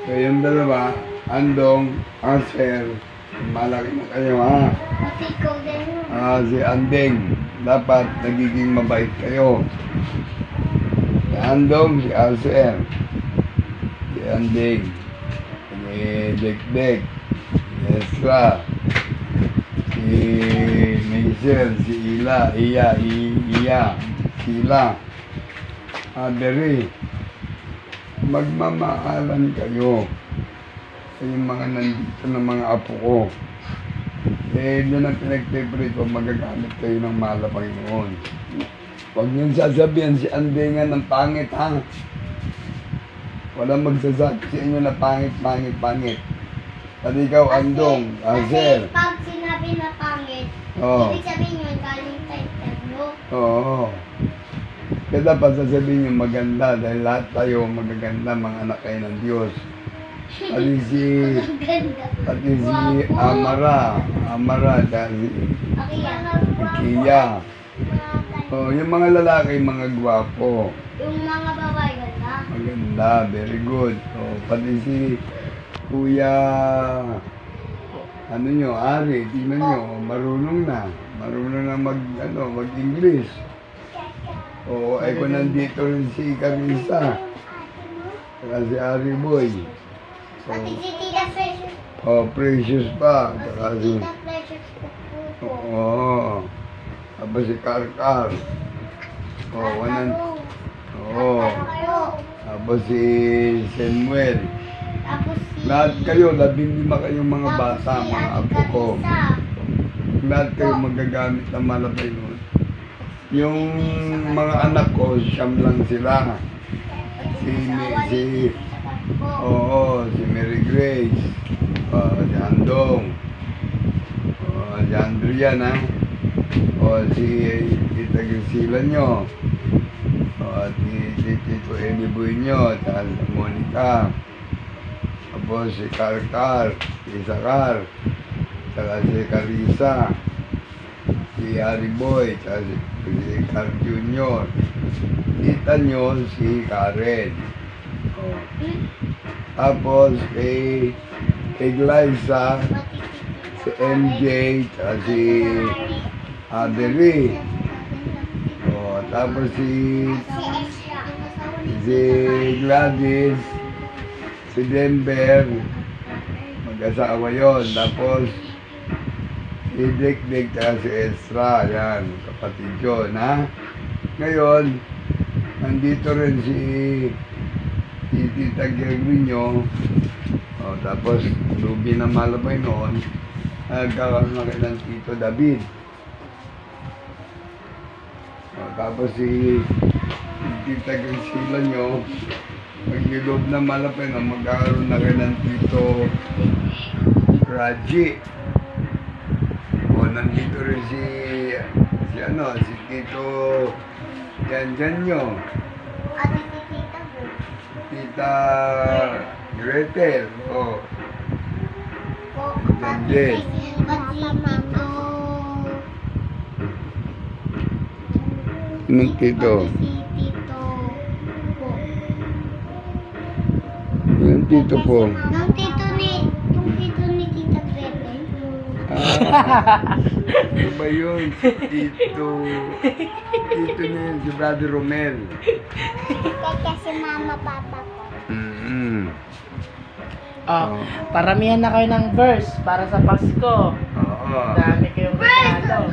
Kayong dalawa, Andong, Aser, malaki na kayo ha. Si Andeng, dapat nagiging mabait kayo. Si Andong, si Aser, si Andeng, si Dekdek, si Esra, si Maisel, si Iya, Sila, Adere. Magmamahalan kayo. Yung mga nandito ng mga apo ko. Doon ang pinag-favorite ko, magagamit kayo ng mahal na Panginoon. Huwag niyong sasabihan si Andengan ng pangit, ha? Walang magsasabi sa inyo na pangit. At ikaw, Andong, Aser. Kasi pag sinabi na pangit, ibig sabihin yun, galing kay Pedro. Oo. Kaya dapat sasabihin yung maganda dahil lahat tayo magaganda, mga anak kayo ng Diyos. Pati si Amara, dahil Kiya. Yung mga lalaki, mga gwapo. Yung mga babae, ganda. Maganda, very good. Pati si Kuya, Ari, tingnan nyo, marunong na mag-English. Ay kung nandito rin si Carissa, saka si Ari Boy. Pati si Tita Precious. Precious pa. Saka si... Tita Precious po. Tapos si Karkar. Tapos si Samuel. Tapos si... Lahat kayo, 15 kayong mga bata, mga apo ko. Lahat kayo magagamit ng malapay nun. Yung mga anak ko, siyam lang sila. Si Mary Grace, si Andong, si Andrian, si Tita Grisila nyo, si Tito Eli Boy nyo, si Monica, tapos si Karkar, si Sakar, saka si Carissa, si Harry Boy, saka si Carl Junior. Tita nyo si Karen. Tapos kay Glyza, si MJ, saka si Adere. Tapos si Gladys, si Denver, mag-asawa yun. Tapos si Dekdek at si Esra, yan, kapatid yun, ha? Ngayon, nandito rin si Tita Gervinyo, tapos Ruby na malabay noon, nagkakaroon na kayo ng Tito David. Tapos si Tita Grisila nyo, pag-ilob na malapay na magkakaroon na kayo ng Tito Raji. Nandito rin si Tito Janjan nyo. At si Tita po. Tita Gretel. Janjan. Anong Tito? Yung Tito po. Yung Tito ni Tita Gretel. Ano ba yun? Tito na yun, si Brother Romel. Kasi mama, papa ko. Paramihan na kayo ng verse para sa Pasko. Dami kayong masyado.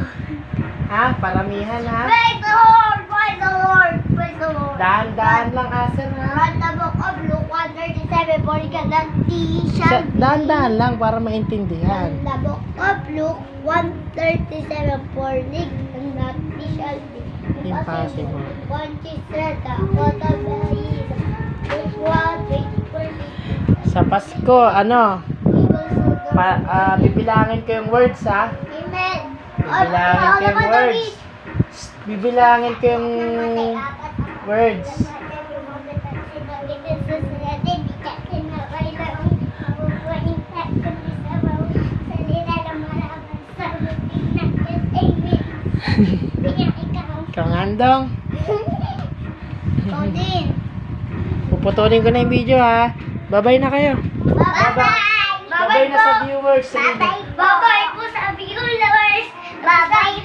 Paramihan, ha? Praise the Lord! Praise the Lord! Praise the Lord! Dahan-dahan lang, Aser, ha? Read the book of Luke 1:37, for he shall be... Dahan-dahan lang para maintindihan. The book of Luke 1:37, for he shall be Impossible. One is said, the God of the Luke 1:24. Sa Pasko, bibilangin ko yung words, ha? Amen. Bibilangin ko yung words. Bibilangin ko yung words. Kangandong. Ikaw din. Puputulin ko na yung video, ha? Bye-bye na kayo. Bye-bye! Bye-bye na sa viewers. Bye-bye! Bye-bye po sa viewers! Bye-bye